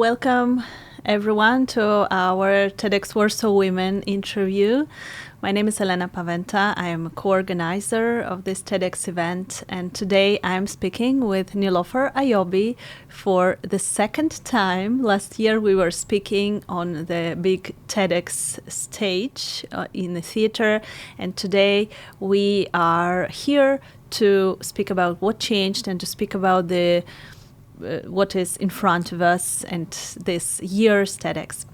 welcome everyone to our TEDxWarsawWomen interview. My name is Elena Pawęta. I am a co-organizer of this TEDx event, and today I'm speaking with Nilofar Ayoubi for the second time. Last year we were speaking on the big TEDx stage in the theater, and today we are here to speak about what changed and to speak about what is in front of us and this year's TEDx.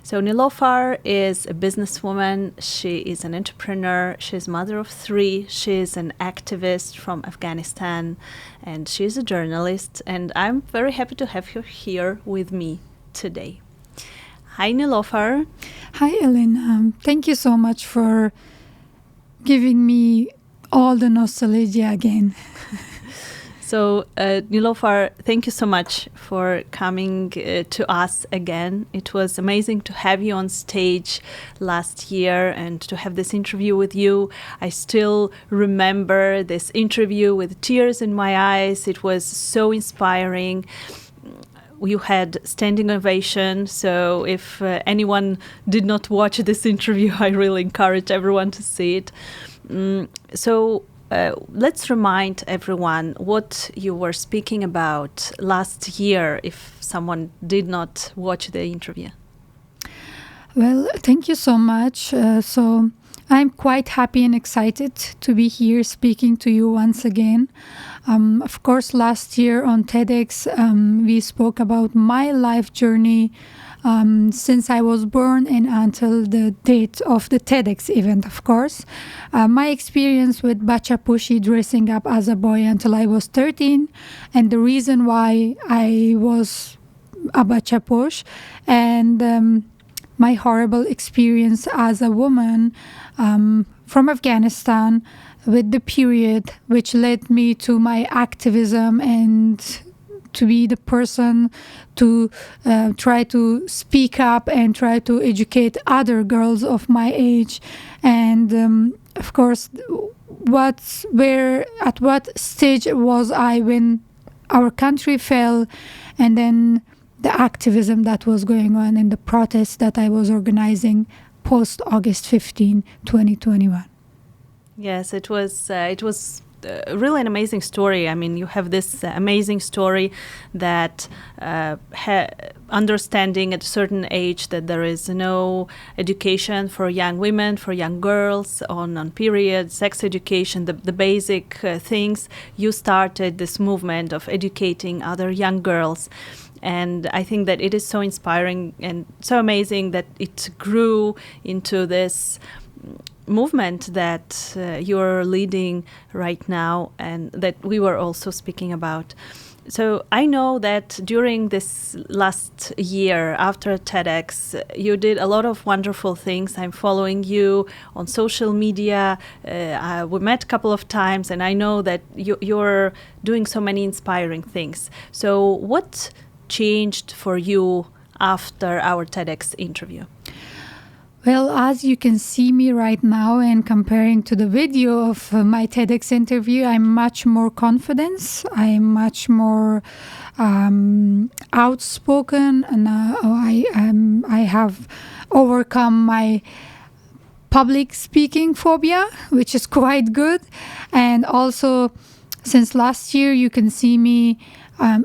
So Nilofar is a businesswoman, she is an entrepreneur, she's mother of 3, she's an activist from Afghanistan, and she's a journalist, and I'm very happy to have her here with me today. Hi Nilofar. Hi Elena, thank you so much for giving me all the nostalgia again. So, Nilofar, thank you so much for coming to us again. It was amazing to have you on stage last year and to have this interview with you. I still remember this interview with tears in my eyes. It was so inspiring. You had standing ovation, so if anyone did not watch this interview, I really encourage everyone to see it. Let's remind everyone what you were speaking about last year if someone did not watch the interview. Well, thank you so much. So I'm quite happy and excited to be here speaking to you once again. Of course, last year on TEDx, we spoke about my life journey since I was born and until the date of the TEDx event, of course. My experience with bacha-pushi, dressing up as a boy until I was 13, and the reason why I was a bacha-push, and my horrible experience as a woman from Afghanistan with the period, which led me to my activism and to be the person to try to speak up and try to educate other girls of my age. And of course, at what stage was I when our country fell, and then the activism that was going on and the protests that I was organizing post-August 15, 2021. Yes, it was really an amazing story. I mean, you have this amazing story that understanding at a certain age that there is no education for young women, for young girls on period, sex education, the basic things. You started this movement of educating other young girls. And I think that it is so inspiring and so amazing that it grew into this movement that you're leading right now and that we were also speaking about. So I know that during this last year after TEDx, you did a lot of wonderful things. I'm following you on social media. We met a couple of times, and I know that you're doing so many inspiring things. So what changed for you after our TEDx interview? Well, as you can see me right now, and comparing to the video of my TEDx interview, I'm much more confident. I'm much more outspoken, and I have overcome my public speaking phobia, which is quite good. And also, since last year, you can see me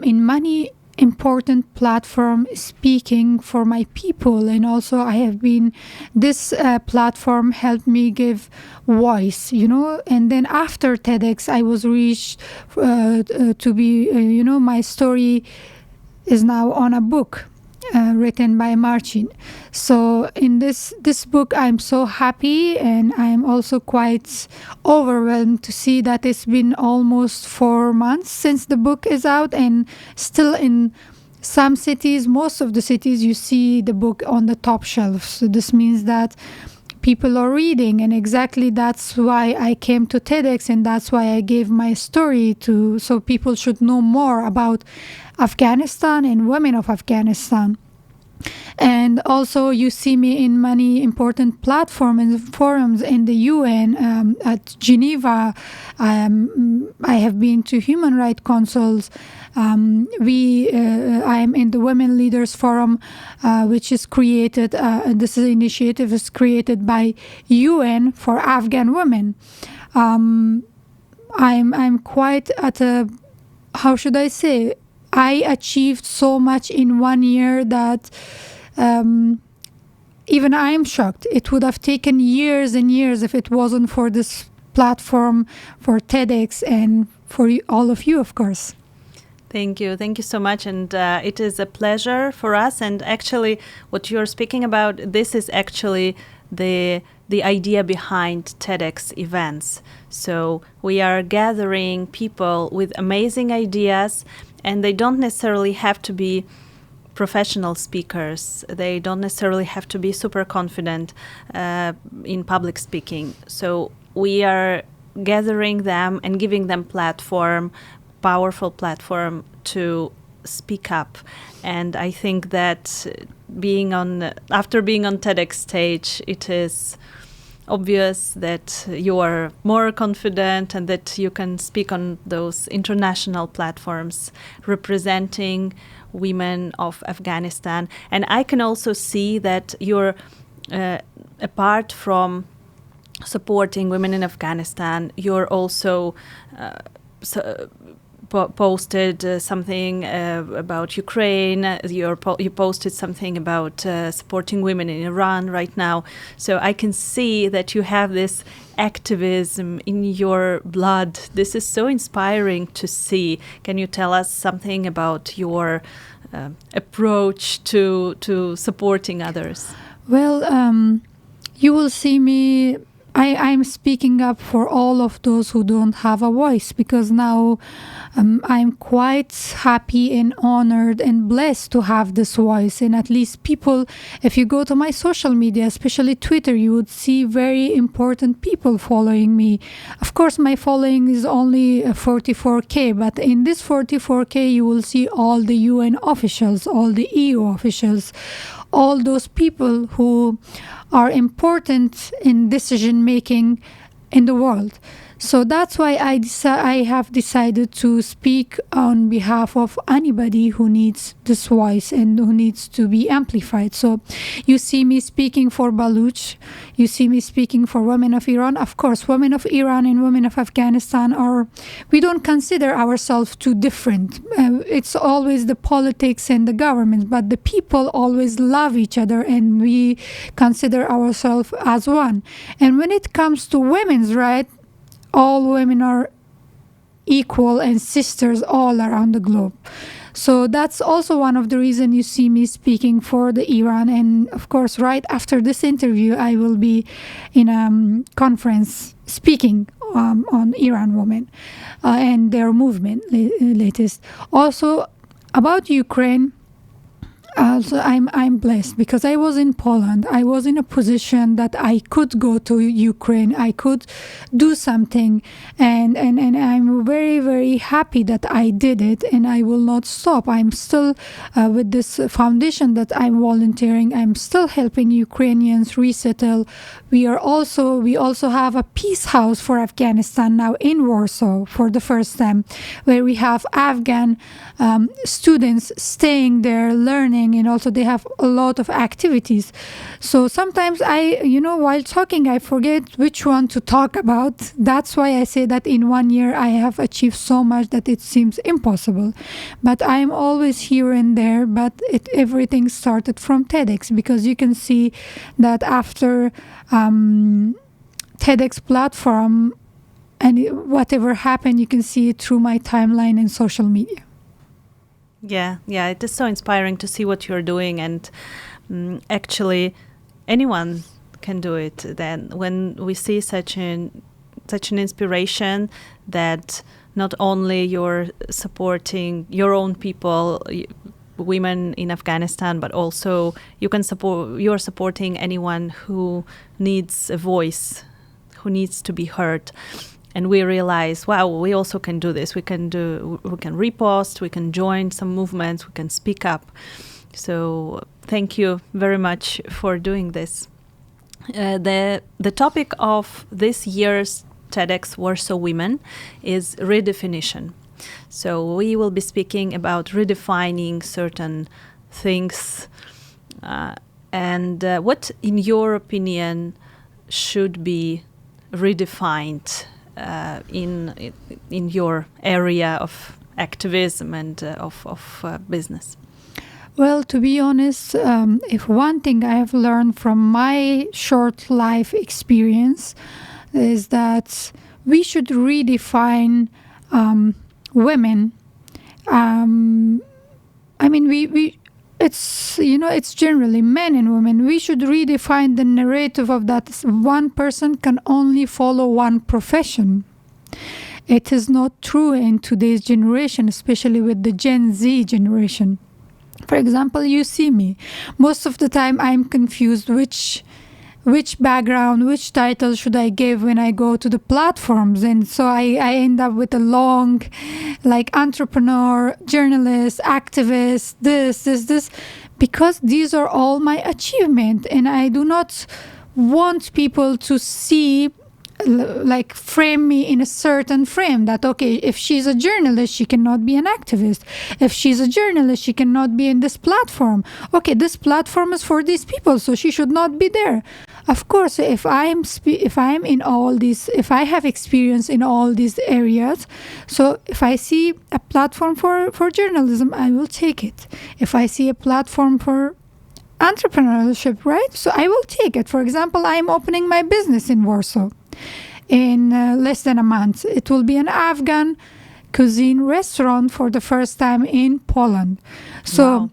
in many important platform speaking for my people, and also I have been this platform helped me give voice, and then after TEDx I was reached to be my story is now on a book written by Marcin. So in this book I'm so happy, and I'm also quite overwhelmed to see that it's been almost 4 months since the book is out, and still in some cities, most of the cities, you see the book on the top shelf. So this means that people are reading, and exactly that's why I came to TEDx, and that's why I gave my story so people should know more about Afghanistan and women of Afghanistan. And also you see me in many important platforms and forums in the UN, at Geneva. I have been to human rights councils. I am in the Women Leaders Forum, which is created, this initiative is created by UN for Afghan women. I'm quite at a, how should I say, I achieved so much in 1 year that even I am shocked. It would have taken years and years if it wasn't for this platform, for TEDx, and for all of you, of course. Thank you. Thank you so much. And it is a pleasure for us. And actually, what you're speaking about, this is actually the idea behind TEDx events. So we are gathering people with amazing ideas, and they don't necessarily have to be professional speakers. They don't necessarily have to be super confident in public speaking. So we are gathering them and giving them powerful platform to speak up. And I think that after being on TEDx stage, it is obvious that you are more confident and that you can speak on those international platforms representing women of Afghanistan. And I can also see that you're, apart from supporting women in Afghanistan, you're also posted something about Ukraine. You posted something about supporting women in Iran right now. So I can see that you have this activism in your blood. This is so inspiring to see. Can you tell us something about your approach to supporting others? Well, you will see me. I'm speaking up for all of those who don't have a voice, because now I'm quite happy and honored and blessed to have this voice. And at least people, if you go to my social media, especially Twitter, you would see very important people following me. Of course, my following is only 44K, but in this 44K, you will see all the UN officials, all the EU officials, all those people who are important in decision making in the world. So that's why I have decided to speak on behalf of anybody who needs this voice and who needs to be amplified. So you see me speaking for Baluch, you see me speaking for women of Iran. Of course, women of Iran and women of Afghanistan we don't consider ourselves too different. It's always the politics and the government, but the people always love each other and we consider ourselves as one. And when it comes to women's rights, all women are equal and sisters all around the globe. So that's also one of the reasons you see me speaking for the Iran. And of course, right after this interview, I will be in a conference speaking on Iran women and their movement latest. Also about Ukraine. So I'm blessed because I was in Poland. I was in a position that I could go to Ukraine. I could do something, and I'm very, very happy that I did it, and I will not stop. I'm still with this foundation that I'm volunteering. I'm still helping Ukrainians resettle. We also have a peace house for Afghanistan now in Warsaw for the first time, where we have Afghan students staying there, learning, and also they have a lot of activities. So sometimes while talking, I forget which one to talk about. That's why I say that in 1 year I have achieved so much that it seems impossible. But I'm always here and there, but everything started from TEDx, because you can see that after TEDx platform and whatever happened, you can see it through my timeline and social media. Yeah, it is so inspiring to see what you're doing, and actually anyone can do it. Then when we see such an inspiration that not only you're supporting your own people, women in Afghanistan, but also you're supporting anyone who needs a voice, who needs to be heard. And we realize, wow, we also can do this. We can repost, we can join some movements, we can speak up. So thank you very much for doing this. The topic of this year's TEDx Warsaw Women is redefinition. So we will be speaking about redefining certain things and what, in your opinion, should be redefined in your area of activism and of business. Well, to be honest, if one thing I have learned from my short life experience is that we should redefine women. It's generally men and women. We should redefine the narrative of that one person can only follow one profession. It is not true in today's generation, especially with the Gen Z generation. For example, you see me. Most of the time I'm confused which background, which title should I give when I go to the platforms. And so I end up with a long, like, entrepreneur, journalist, activist, this, because these are all my achievements. And I do not want people to see, like, frame me in a certain frame that, okay, if she's a journalist, she cannot be an activist. If she's a journalist, she cannot be in this platform. Okay, this platform is for these people, so she should not be there. Of course, if I'm in all these, if I have experience in all these areas, so if I see a platform for journalism, I will take it. If I see a platform for entrepreneurship, right? So I will take it. For example, I'm opening my business in Warsaw in less than a month. It will be an Afghan cuisine restaurant for the first time in Poland. So wow.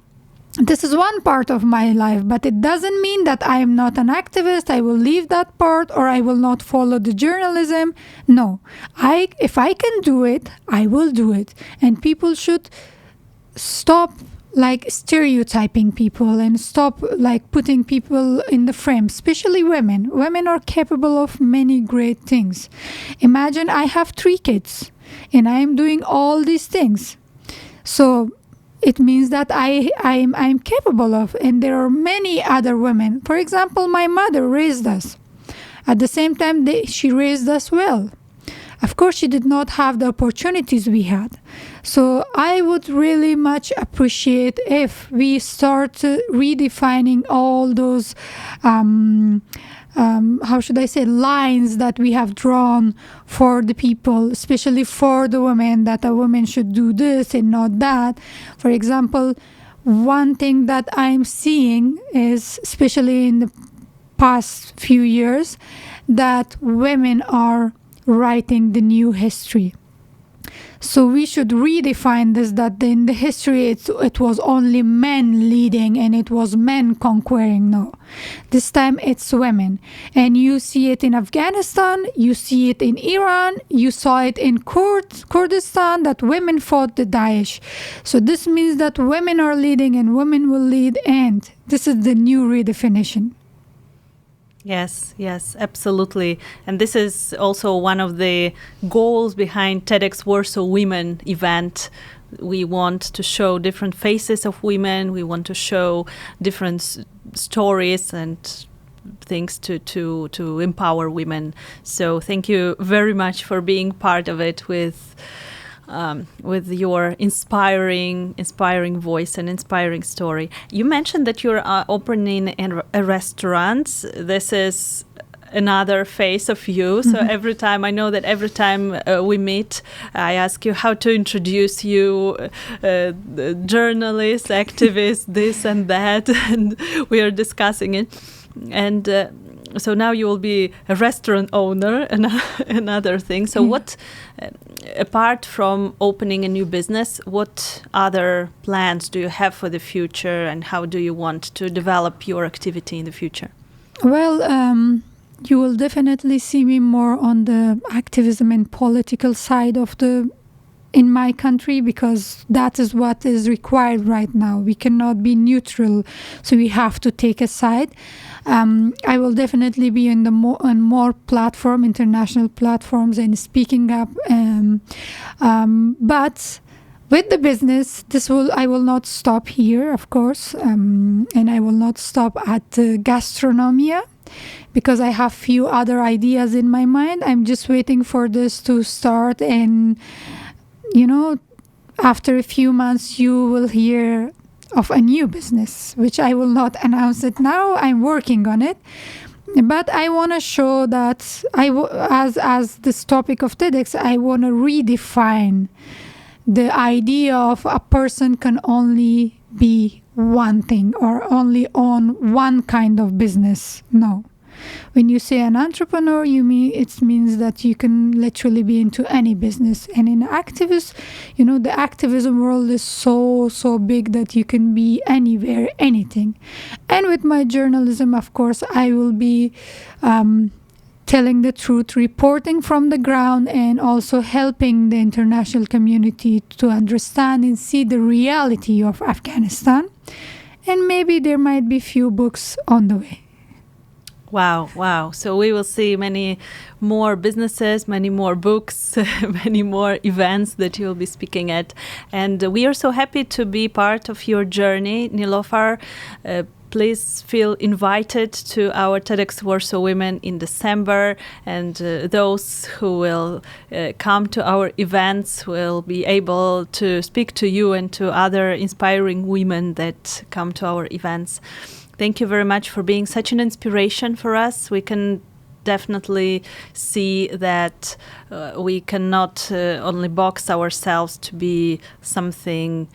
This is one part of my life, but it doesn't mean that I am not an activist. I will leave that part, or I will not follow the journalism. No, if I can do it, I will do it. And people should stop, like, stereotyping people and stop, like, putting people in the frame, especially women. Women are capable of many great things. Imagine I have 3 kids and I am doing all these things. So it means that I'm capable of, and there are many other women. For example, my mother raised us. At the same time, she raised us well. Of course, she did not have the opportunities we had. So I would really much appreciate if we start redefining all those, lines that we have drawn for the people, especially for the women, that a woman should do this and not that. For example, one thing that I'm seeing is, especially in the past few years, that women are writing the new history. So we should redefine this, that in the history it was only men leading and it was men conquering. No, this time it's women. And you see it in Afghanistan, you see it in Iran, you saw it in Kurdistan, that women fought the Daesh. So this means that women are leading and women will lead, and this is the new redefinition. Yes, absolutely. And this is also one of the goals behind TEDxWarsawWomen event. We want to show different faces of women. We want to show different stories and things to empower women. So thank you very much for being part of it with your inspiring voice and inspiring story. You mentioned that you're opening a restaurant. This is another face of you. So every time we meet, I ask you how to introduce you, journalist, activist, this and that, and we are discussing it. And so now you will be a restaurant owner and another thing. So what, apart from opening a new business, what other plans do you have for the future, and how do you want to develop your activity in the future? Well, you will definitely see me more on the activism and political side of in my country, because that is what is required right now. We cannot be neutral, so we have to take a side. I will definitely be on more international platforms, and speaking up. But with the business, I will not stop here, of course, and I will not stop at gastronomia, because I have few other ideas in my mind. I'm just waiting for this to start, and after a few months you will hear of a new business, which I will not announce it now. I'm working on it. But I want to show that as this topic of TEDx, I want to redefine the idea of a person can only be one thing or only own one kind of business. No. When you say an entrepreneur, it means that you can literally be into any business. And in activists, the activism world is so big that you can be anywhere, anything. And with my journalism, of course, I will be telling the truth, reporting from the ground, and also helping the international community to understand and see the reality of Afghanistan. And maybe there might be few books on the way. Wow. So we will see many more businesses, many more books, many more events that you will be speaking at. And we are so happy to be part of your journey, Nilofar. Please feel invited to our TEDx Warsaw Women in December, and those who will come to our events will be able to speak to you and to other inspiring women that come to our events. Thank you very much for being such an inspiration for us. We can definitely see that we cannot only box ourselves to be something,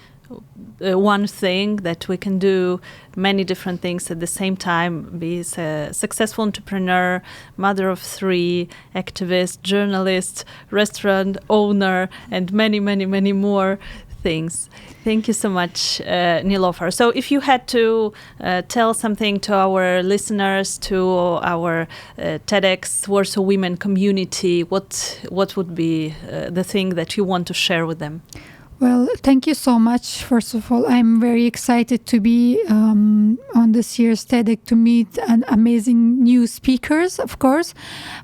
one thing, that we can do many different things at the same time, be a successful entrepreneur, mother of 3, activist, journalist, restaurant owner, and many more things. Thank you so much, Nilofar. So if you had to tell something to our listeners, to our TEDx Warsaw Women community, what would be the thing that you want to share with them? Well, thank you so much. First of all, I'm very excited to be on this year's TEDx to meet amazing new speakers, of course.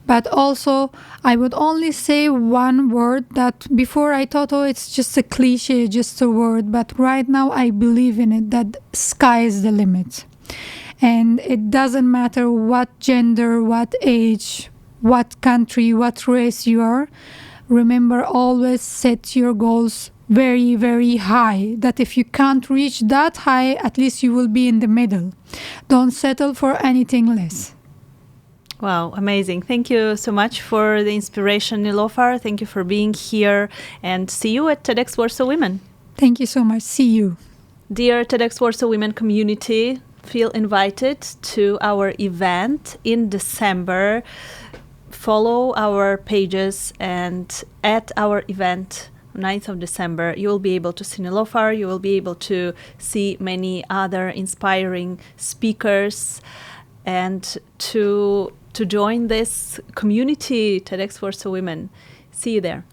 But also, I would only say one word that before I thought, it's just a cliche, just a word. But right now, I believe in it, that sky is the limit. And it doesn't matter what gender, what age, what country, what race you are. Remember, always set your goals very, very high, that if you can't reach that high, at least you will be in the middle. Don't settle for anything less. Wow, amazing. Thank you so much for the inspiration, Nilofar. Thank you for being here, and see you at TEDx Warsaw Women. Thank you so much. See you. Dear TEDx Warsaw Women community, feel invited to our event in December. Follow our pages, and at our event 9th of December, you will be able to see Nilofar, you will be able to see many other inspiring speakers, and to join this community, TEDx Warsaw Women. See you there.